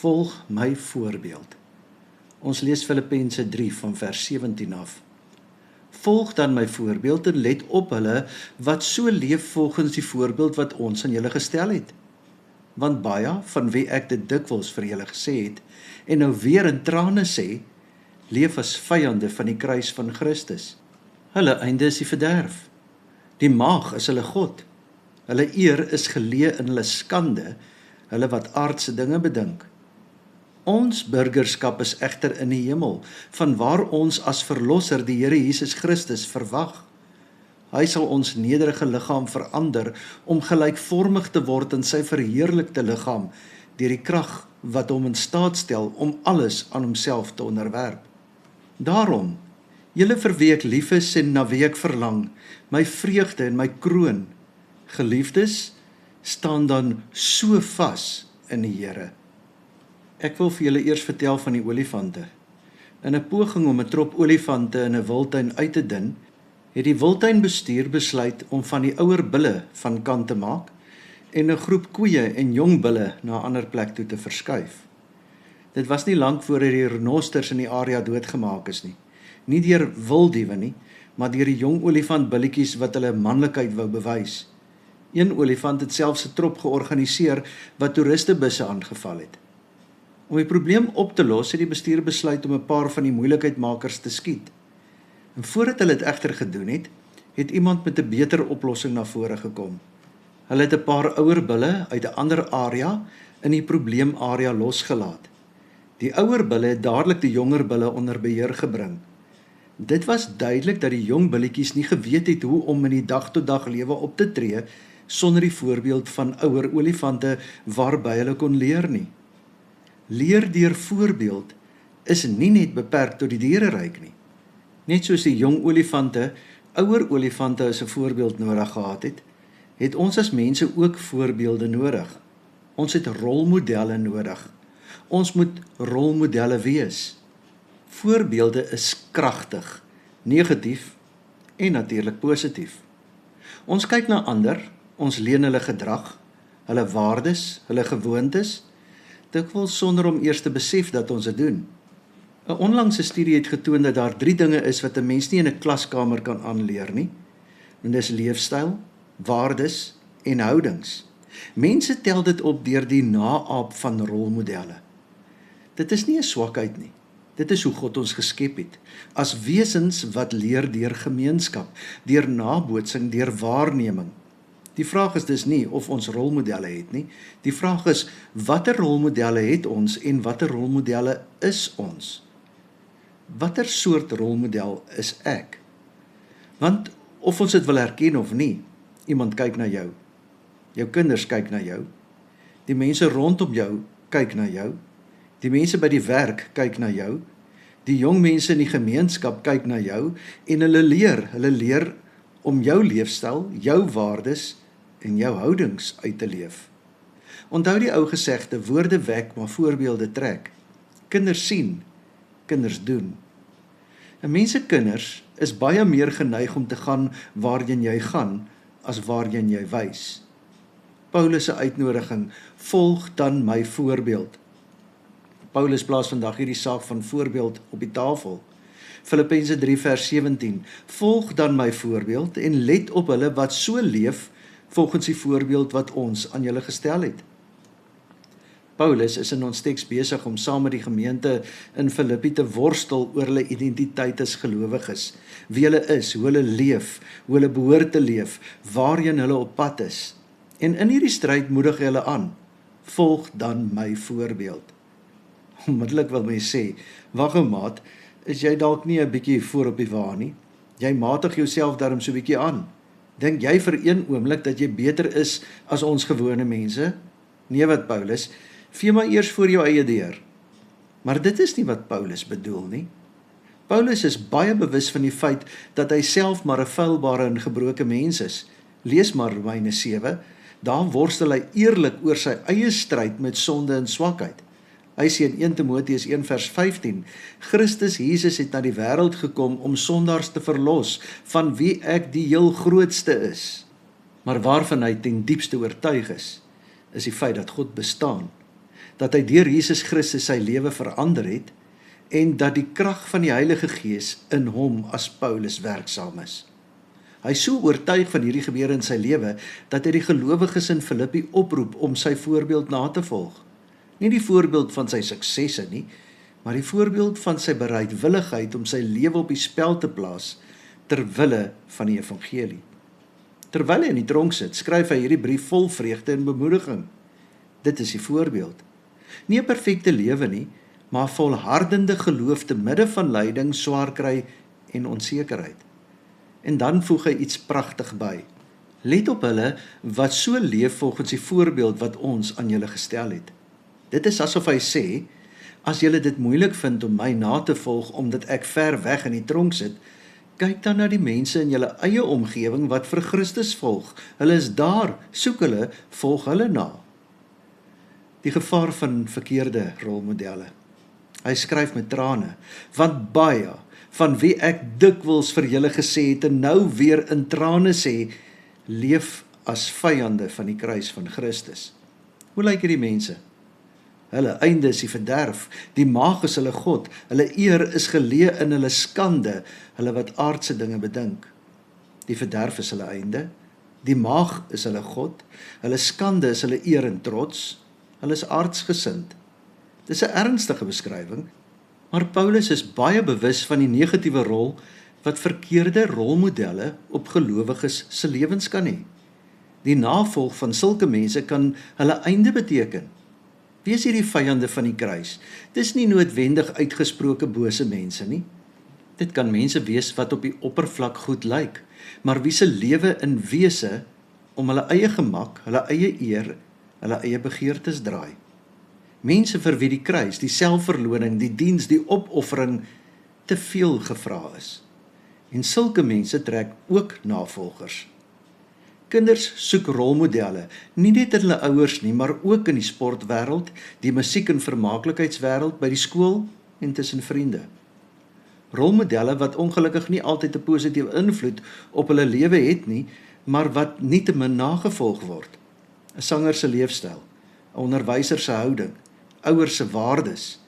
volg my voorbeeld. Ons lees Filippense 3 van vers 17 af. Volg dan my voorbeeld en let op hulle wat so leef volgens die voorbeeld wat ons aan julle gestel het. Want baie, van wie ek dit dikwels vir julle gesê het, en nou weer in trane sê, leef as vyande van die kruis van Christus. Hulle einde is die verderf. Die maag is hulle God. Hulle eer is geleë in hulle skande, hulle wat aardse dinge bedink. Ons burgerskap is egter in die hemel, vanwaar ons as verlosser die Here Jesus Christus verwag. Hy sal ons nederige liggaam verander om gelykvormig te word in sy verheerlikte liggaam deur die krag wat hom in staat stel om alles aan homself te onderwerp. Daarom, julle vir wie ek lief is en na wie ek verlang, my vreugde en my kroon, geliefdes, staan dan so vas in die Here. Ek wil vir julle eers vertel van die olifante. In 'n poging om 'n trop olifante in 'n wildtuin uit te dun, het die wildtuinbestuur besluit om van die ouer bulle van kant te maak en 'n groep koeie en jong bulle na 'n ander plek toe te verskuif. Dit was nie lank voor die renosters in die area doodgemaak is nie. Nie deur wildiewe nie, maar deur die jong olifantbilletjies wat hulle manlikheid wou bewys. Een olifant het selfs 'n trop georganiseer wat toeristebusse aangeval het. Om die probleem op te los, het die bestuur besluit om 'n paar van die moeilikheidmakers te skiet. En voordat hulle dit egter gedoen het, het iemand met 'n beter oplossing na vore gekom. Hulle het 'n paar ouer bulle uit 'n ander area in die probleemarea losgelaat. Die ouer bulle het dadelik die jonger bulle onder beheer gebring. Dit was duidelik dat die jong billetjies nie geweet het hoe om in die dag-tot-dag lewe op te tree sonder die voorbeeld van ouer olifante waarby hulle kon leer nie. Leer deur voorbeeld is nie net beperk tot die diereryk nie. Net soos die jong olifante, ouer olifante as 'n voorbeeld nodig gehad het, het ons as mense ook voorbeelde nodig. Ons het rolmodelle nodig. Ons moet rolmodelle wees. Voorbeelde is kragtig, negatief en natuurlik positief. Ons kyk na ander, ons leen hulle gedrag, hulle waardes, hulle gewoontes, dikwels sonder om eers te besef dat ons dit doen. 'n Onlangse studie het getoon dat daar 3 dinge is wat 'n mens nie in 'n klaskamer kan aanleer nie. En dis leefstyl, waardes en houdings. Mense tel dit op deur die naaap van rolmodelle. Dit is nie 'n swakheid nie. Dit is hoe God ons geskep het, as wesens wat leer deur gemeenskap, deur nabootsing, deur waarneming. Die vraag is dus nie of ons rolmodelle het nie, die vraag is, watter rolmodelle het ons en watter rolmodelle is ons? Watter soort rolmodel is ek? Want of ons dit wil erken of nie, iemand kyk na jou. Jou kinders kyk na jou. Die mense rondom jou kyk na jou. Die mense by die werk kyk na jou. Die jong mense in die gemeenskap kyk na jou en hulle leer om jou leefstyl, jou waardes en jou houdings uit te leef. Onthou die ou gesegde, woorde wek, maar voorbeelde trek. Kinders sien, kinders doen. En mense kinders is baie meer geneig om te gaan waarheen jy gaan, as waarheen jy wys. Paulus se uitnodiging, volg dan my voorbeeld. Paulus plaas vandag hierdie saak van voorbeeld op die tafel. Filippense 3 vers 17, volg dan my voorbeeld en let op hulle wat so leef volgens die voorbeeld wat ons aan julle gestel het. Paulus is in ons teks besig om saam met die gemeente in Filippi te worstel oor hulle identiteit as gelowiges, wie hulle is, hoe hulle leef, hoe hulle behoort te leef, waarheen hulle op pad is. En in hierdie stryd moedig hy hulle aan, volg dan my voorbeeld. Onmiddellik wil my sê, wag ou maat, is jy dalk nie 'n bietjie voor op die wa nie? Jy matig jouself daarom so 'n bietjie aan. Dink jy vir een oomblik dat jy beter is as ons gewone mense? Nee wat Paulus, vee maar eers voor jou eie deur. Maar dit is nie wat Paulus bedoel nie. Paulus is baie bewus van die feit dat hy self maar 'n feilbare en gebroke mens is. Lees maar Romeine 7, daar worstel hy eerlik oor sy eie stryd met sonde en swakheid. Hy sê in 1 Timoteus 1 vers 15, Christus Jesus het na die wêreld gekom om sondaars te verlos, van wie ek die heel grootste is. Maar waarvan hy ten diepste oortuig is die feit dat God bestaan, dat hy deur Jesus Christus sy lewe verander het en dat die krag van die Heilige Gees in hom as Paulus werksaam is. Hy is so oortuig van hierdie gebeure in sy lewe, dat hy die gelowiges in Filippi oproep om sy voorbeeld na te volg. Nie die voorbeeld van sy suksesse nie, maar die voorbeeld van sy bereidwilligheid om sy lewe op die spel te plaas, ter wille van die evangelie. Terwyl hy in die tronk sit, skryf hy hierdie brief vol vreugde en bemoediging. Dit is die voorbeeld. Nie 'n perfekte lewe nie, maar volhardende geloof te midde van lyding, swaar kry en onsekerheid. En dan voeg hy iets pragtig by. Let op hulle wat so leef volgens die voorbeeld wat ons aan julle gestel het. Dit is asof hy sê, as julle dit moeilik vind om my na te volg omdat ek ver weg in die tronk sit, kyk dan na die mense in julle eie omgewing wat vir Christus volg. Hulle is daar, soek hulle, volg hulle na. Die gevaar van verkeerde rolmodelle. Hy skryf met trane, want baie van wie ek dikwels vir julle gesê het en nou weer in trane sê, leef as vyande van die kruis van Christus. Hoe lyk hierdie mense? Hulle einde is die verderf, die maag is hulle God, hulle eer is geleë in hulle skande, hulle wat aardse dinge bedink. Die verderf is hulle einde, die maag is hulle God, hulle skande is hulle eer en trots, hulle is aardsgesind. Dis 'n ernstige beskrywing, maar Paulus is baie bewus van die negatiewe rol wat verkeerde rolmodelle op gelowiges se lewens kan hê. Die navolg van sulke mense kan hulle einde beteken. Wie is hierdie vyande van die kruis? Dis nie noodwendig uitgesproke bose mense nie. Dit kan mense wees wat op die oppervlak goed lyk, maar wie se lewe in wese om hulle eie gemak, hulle eie eer, hulle eie begeertes draai. Mense vir wie die kruis, die selfverloning, die diens, die opoffering te veel gevra is. En sulke mense trek ook navolgers. Kinders soek rolmodelle, nie net in hulle ouers nie, maar ook in die sportwêreld, die musiek- en vermaaklikheidswêreld, by die skool en tussen vriende. Rolmodelle wat ongelukkig nie altyd 'n positiewe invloed op hulle lewe het nie, maar wat nietemin nagevolg word. 'n Sanger se leefstyl, 'n onderwyser se houding, ouers se waardes.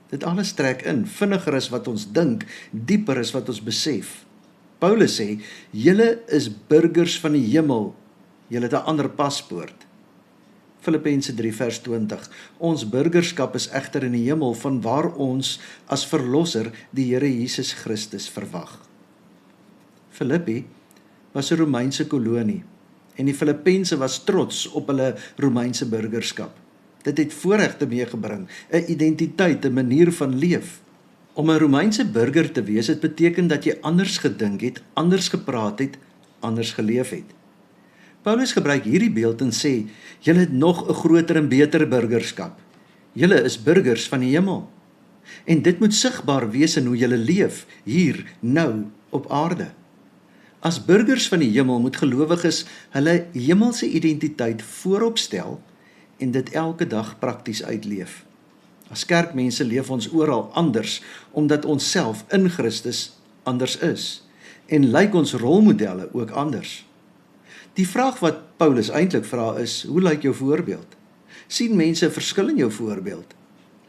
Dit alles trek in, vinniger as wat ons dink, dieper as wat ons besef. Paulus sê, julle is burgers van die hemel, julle het 'n ander paspoort. Filippense 3 vers 20, ons burgerskap is egter in die hemel, vanwaar ons as verlosser die Here Jesus Christus verwag. Filippi was 'n Romeinse kolonie, en die Filippense was trots op hulle Romeinse burgerskap. Dit het voorregte meegebring, 'n identiteit, 'n manier van leef. Om 'n Romeinse burger te wees, het beteken dat jy anders gedink het, anders gepraat het, anders geleef het. Paulus gebruik hierdie beeld en sê, julle het nog 'n groter en beter burgerskap. Julle is burgers van die hemel. En dit moet sigbaar wees in hoe julle leef, hier, nou, op aarde. As burgers van die hemel moet gelowiges hulle hemelse identiteit voorop stel en dit elke dag prakties uitleef. As kerkmense leef ons oral anders, omdat ons self in Christus anders is, en lyk ons rolmodelle ook anders. Die vraag wat Paulus eintlik vra is, hoe lyk jou voorbeeld? Sien mense 'n verskil in jou voorbeeld?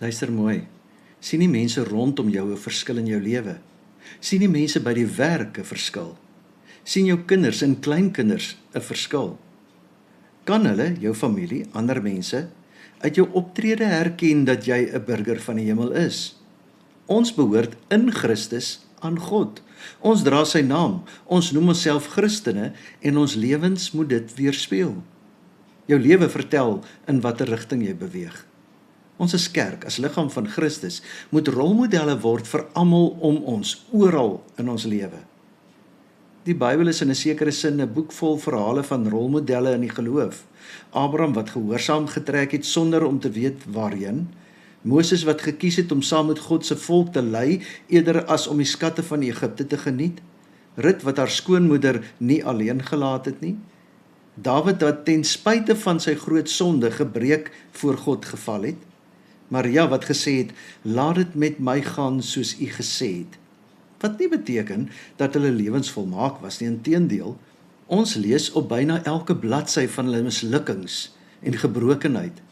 Luister mooi, sien die mense rondom jou 'n verskil in jou lewe? Sien die mense by die werk 'n verskil? Sien jou kinders en kleinkinders 'n verskil? Kan hulle, jou familie, ander mense, uit jou optrede herken dat jy 'n burger van die hemel is? Ons behoort in Christus aan God. Ons dra sy naam, ons noem onsself Christene en ons lewens moet dit weerspieël. Jou lewe vertel in watter rigting jy beweeg. Ons as kerk, as liggaam van Christus, moet rolmodelle word vir almal om ons, oral in ons lewe. Die Bybel is in 'n sekere sin 'n boek vol verhale van rolmodelle in die geloof. Abraham wat gehoorsaam getrek het sonder om te weet waarheen. Moses wat gekies het om saam met God se volk te lei, eerder as om die skatte van Egipte te geniet. Rut wat haar skoonmoeder nie alleen gelaat het nie. Dawid wat ten spyte van sy groot sonde gebreek voor God geval het. Maria wat gesê het, laat dit met my gaan soos u gesê het. Wat nie beteken dat hulle lewens volmaak was nie, inteendeel, ons lees op byna elke bladsy van hulle mislukkings en gebrokenheid.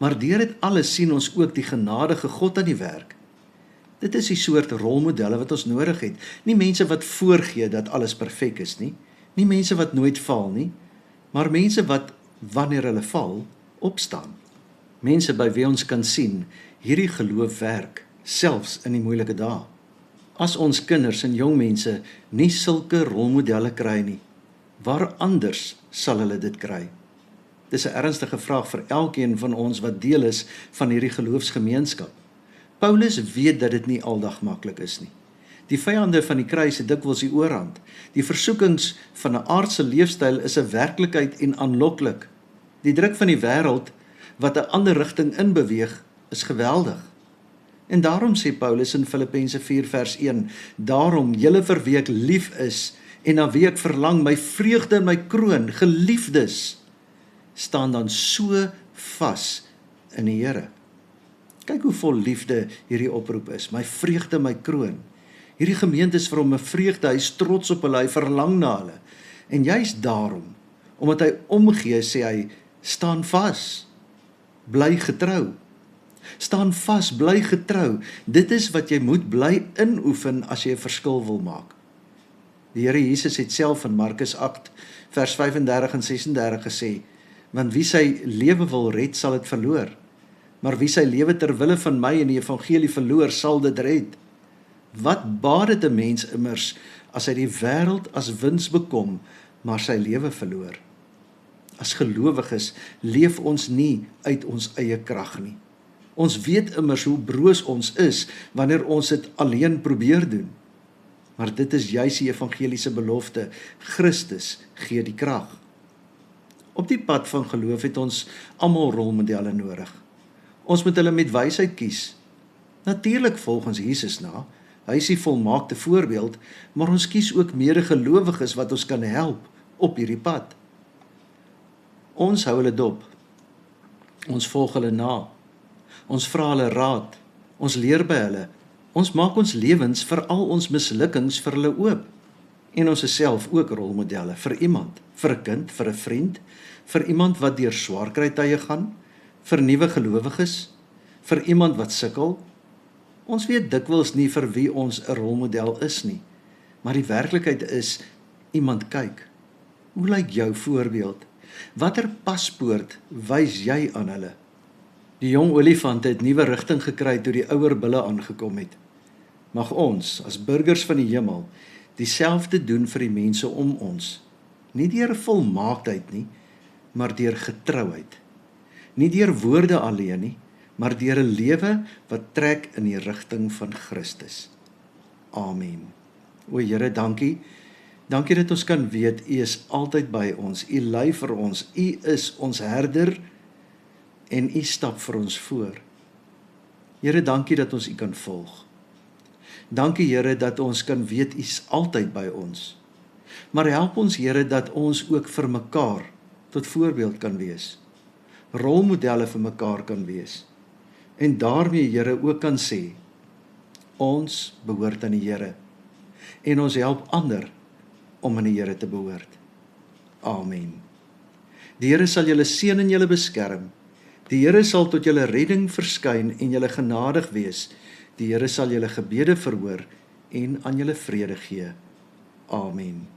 Maar deur dit alles sien ons ook die genadige God aan die werk. Dit is die soort rolmodelle wat ons nodig het. Nie mense wat voorgee dat alles perfek is nie. Nie mense wat nooit val nie. Maar mense wat, wanneer hulle val, opstaan. Mense by wie ons kan sien, hierdie geloof werk, selfs in die moeilike dae. As ons kinders en jong mense nie sulke rolmodelle kry nie, waar anders sal hulle dit kry? Dis 'n ernstige vraag vir elkeen van ons wat deel is van hierdie geloofsgemeenskap. Paulus weet dat dit nie aldag maklik is nie. Die vyande van die kruis het dikwels die oorhand. Die versoekings van 'n aardse leefstyl is 'n werklikheid en aanloklik. Die druk van die wêreld wat 'n ander rigting inbeweeg, is geweldig. En daarom sê Paulus in Filippense 4 vers 1, daarom, julle vir wie ek lief is, en na wie ek verlang, my vreugde en my kroon, geliefdes, staan dan so vas in die Here. Kyk hoe vol liefde hierdie oproep is, my vreugde, my kroon. Hierdie gemeente is vir hom 'n vreugde, hy is trots op hulle, hy verlang na hulle. En juist daarom, omdat hy omgee, sê hy, staan vas, bly getrou. Staan vas, bly getrou. Dit is wat jy moet bly inoefen as jy 'n verskil wil maak. Die Here Jesus het self in Markus 8, vers 35 en 36 gesê, want wie sy lewe wil red, sal dit verloor. Maar wie sy lewe ter wille van my en die evangelie verloor, sal dit red. Wat baat dit 'n mens immers, as hy die wêreld as wins bekom, maar sy lewe verloor? As gelowiges leef ons nie uit ons eie krag nie. Ons weet immers hoe broos ons is, wanneer ons dit alleen probeer doen. Maar dit is juis die evangeliese belofte, Christus gee die krag. Op die pad van geloof het ons almal rolmodelle nodig. Ons moet hulle met wysheid kies. Natuurlik volgens Jesus na, hy is die volmaakte voorbeeld, maar ons kies ook medegelowiges wat ons kan help op hierdie pad. Ons hou hulle dop, ons volg hulle na, ons vra hulle raad, ons leer by hulle, ons maak ons lewens vir al ons mislukkings vir hulle oop, en ons is self ook rolmodelle vir iemand, vir 'n kind, vir 'n vriend, vir iemand wat deur swaar kry tye gaan, vir nuwe gelowiges, vir iemand wat sukkel. Ons weet dikwels nie vir wie ons 'n rolmodel is nie, maar die werklikheid is, iemand kyk. Hoe lyk jou voorbeeld? Watter paspoort wys jy aan hulle? Die jong olifant het nuwe rigting gekry toe die ouer bulle aangekom het. Mag ons, as burgers van die hemel, dieselfde doen vir die mense om ons. Nie deur volmaaktheid nie, maar deur getrouheid. Nie deur woorde alleen nie, maar deur 'n lewe wat trek in die rigting van Christus. Amen. O Here, dankie. Dankie dat ons kan weet, U is altyd by ons. U lei vir ons. U is ons herder en U stap vir ons voor. Here, dankie dat ons U kan volg. Dankie Here dat ons kan weet U is altyd by ons. Maar help ons Here dat ons ook vir mekaar tot voorbeeld kan wees. Rolmodelle vir mekaar kan wees. En daarmee Here ook kan sê, ons behoort aan die Here. En ons help ander om aan die Here te behoort. Amen. Die Here sal julle seën en julle beskerm. Die Here sal tot julle redding verskyn en julle genadig wees. Die Here sal julle gebede verhoor en aan julle vrede gee. Amen.